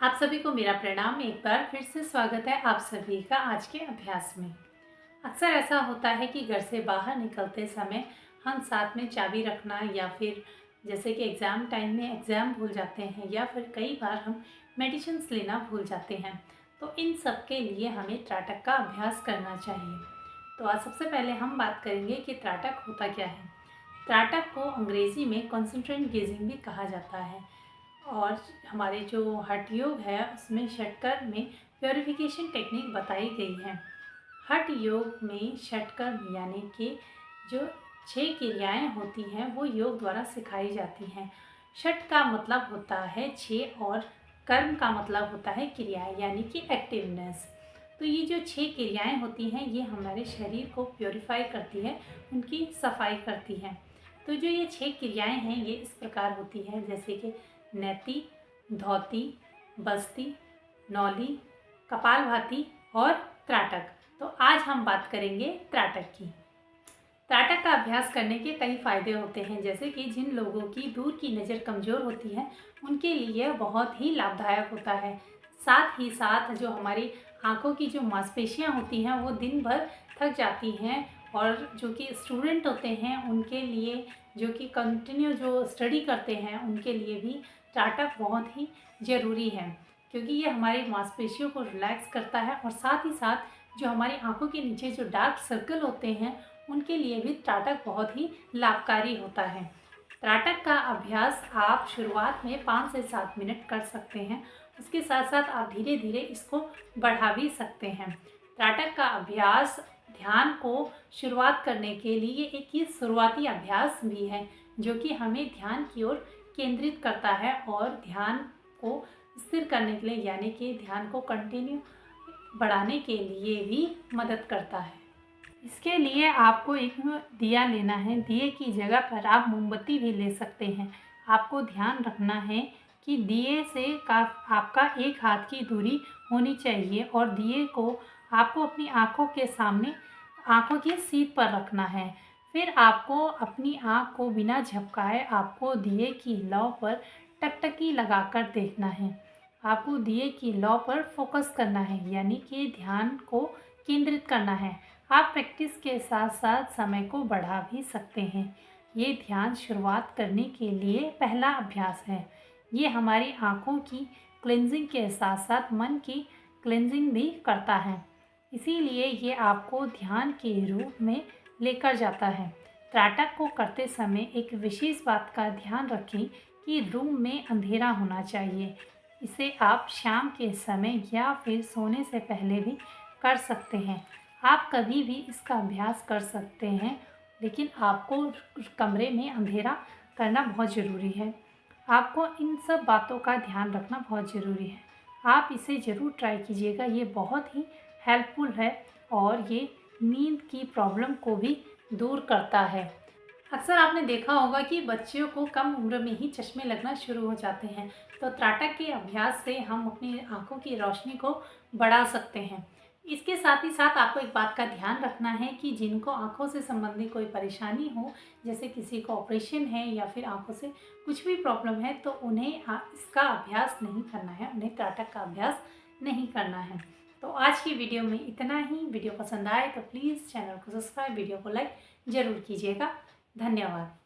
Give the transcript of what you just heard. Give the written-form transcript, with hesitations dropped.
आप सभी को मेरा प्रणाम। एक बार फिर से स्वागत है आप सभी का आज के अभ्यास में। अक्सर ऐसा होता है कि घर से बाहर निकलते समय हम साथ में चाबी रखना या फिर जैसे कि एग्ज़ाम टाइम में एग्ज़ाम भूल जाते हैं या फिर कई बार हम मेडिसिन्स लेना भूल जाते हैं। तो इन सब के लिए हमें त्राटक का अभ्यास करना चाहिए। तो आज सबसे पहले हम बात करेंगे कि त्राटक होता क्या है। त्राटक को अंग्रेज़ी में कॉन्सेंट्रेट गेजिंग भी कहा जाता है और हमारे जो हठ योग है उसमें षटकर में प्योरिफिकेशन टेक्निक बताई गई है। हठ योग में षटकर यानी कि जो 6 क्रियाएं होती हैं वो योग द्वारा सिखाई जाती हैं। षट का मतलब होता है 6 और कर्म का मतलब होता है क्रिया यानी कि एक्टिवनेस। तो ये जो 6 क्रियाएं होती हैं ये हमारे शरीर को प्योरीफाई करती है, उनकी सफाई करती हैं। तो जो ये 6 क्रियाएं हैं ये इस प्रकार होती है, जैसे कि नेति, धौती, बस्ती, नौली, कपालभाति और त्राटक। तो आज हम बात करेंगे त्राटक की। त्राटक का अभ्यास करने के कई फायदे होते हैं, जैसे कि जिन लोगों की दूर की नज़र कमज़ोर होती है उनके लिए बहुत ही लाभदायक होता है। साथ ही साथ जो हमारी आँखों की जो मांसपेशियाँ होती हैं वो दिन भर थक जाती हैं और जो कि स्टूडेंट होते हैं उनके लिए, जो कि कंटिन्यू जो स्टडी करते हैं उनके लिए भी त्राटक बहुत ही ज़रूरी है, क्योंकि ये हमारी मांसपेशियों को रिलैक्स करता है और साथ ही साथ जो हमारी आँखों के नीचे जो डार्क सर्कल होते हैं उनके लिए भी त्राटक बहुत ही लाभकारी होता है। त्राटक का अभ्यास आप शुरुआत में 5 से 7 मिनट कर सकते हैं। उसके साथ साथ आप धीरे धीरे इसको बढ़ा भी सकते हैं। त्राटक का अभ्यास ध्यान को शुरुआत करने के लिए एक ही शुरुआती अभ्यास भी है, जो कि हमें ध्यान की ओर केंद्रित करता है और ध्यान को स्थिर करने के लिए यानी कि ध्यान को कंटिन्यू बढ़ाने के लिए भी मदद करता है। इसके लिए आपको एक दिया लेना है। दिए की जगह पर आप मोमबत्ती भी ले सकते हैं। आपको ध्यान रखना है कि दिए से आपका एक हाथ की दूरी होनी चाहिए और दिए को आपको अपनी आँखों के सामने, आँखों की सीध पर रखना है। फिर आपको अपनी आँख को बिना झपकाए आपको दिए की लौ पर टकटकी लगाकर देखना है। आपको दिए की लौ पर फोकस करना है, यानी कि ध्यान को केंद्रित करना है। आप प्रैक्टिस के साथ साथ समय को बढ़ा भी सकते हैं। ये ध्यान शुरुआत करने के लिए पहला अभ्यास है। ये हमारी आँखों की क्लेंजिंग के साथ साथ मन की क्लेंजिंग भी करता है, इसीलिए ये आपको ध्यान के रूप में लेकर जाता है। त्राटक को करते समय एक विशेष बात का ध्यान रखें कि रूम में अंधेरा होना चाहिए। इसे आप शाम के समय या फिर सोने से पहले भी कर सकते हैं। आप कभी भी इसका अभ्यास कर सकते हैं, लेकिन आपको कमरे में अंधेरा करना बहुत ज़रूरी है। आपको इन सब बातों का ध्यान रखना बहुत ज़रूरी है। आप इसे ज़रूर ट्राई कीजिएगा, ये बहुत ही हेल्पफुल है और ये नींद की प्रॉब्लम को भी दूर करता है। अक्सर आपने देखा होगा कि बच्चों को कम उम्र में ही चश्मे लगना शुरू हो जाते हैं। तो त्राटक के अभ्यास से हम अपनी आँखों की रोशनी को बढ़ा सकते हैं। इसके साथ ही साथ आपको एक बात का ध्यान रखना है कि जिनको आँखों से संबंधित कोई परेशानी हो, जैसे किसी को ऑपरेशन है या फिर आँखों से कुछ भी प्रॉब्लम है, तो उन्हें इसका अभ्यास नहीं करना है, उन्हें त्राटक का अभ्यास नहीं करना है। तो आज की वीडियो में इतना ही। वीडियो पसंद आए तो प्लीज़ चैनल को सब्सक्राइब, वीडियो को लाइक ज़रूर कीजिएगा। धन्यवाद।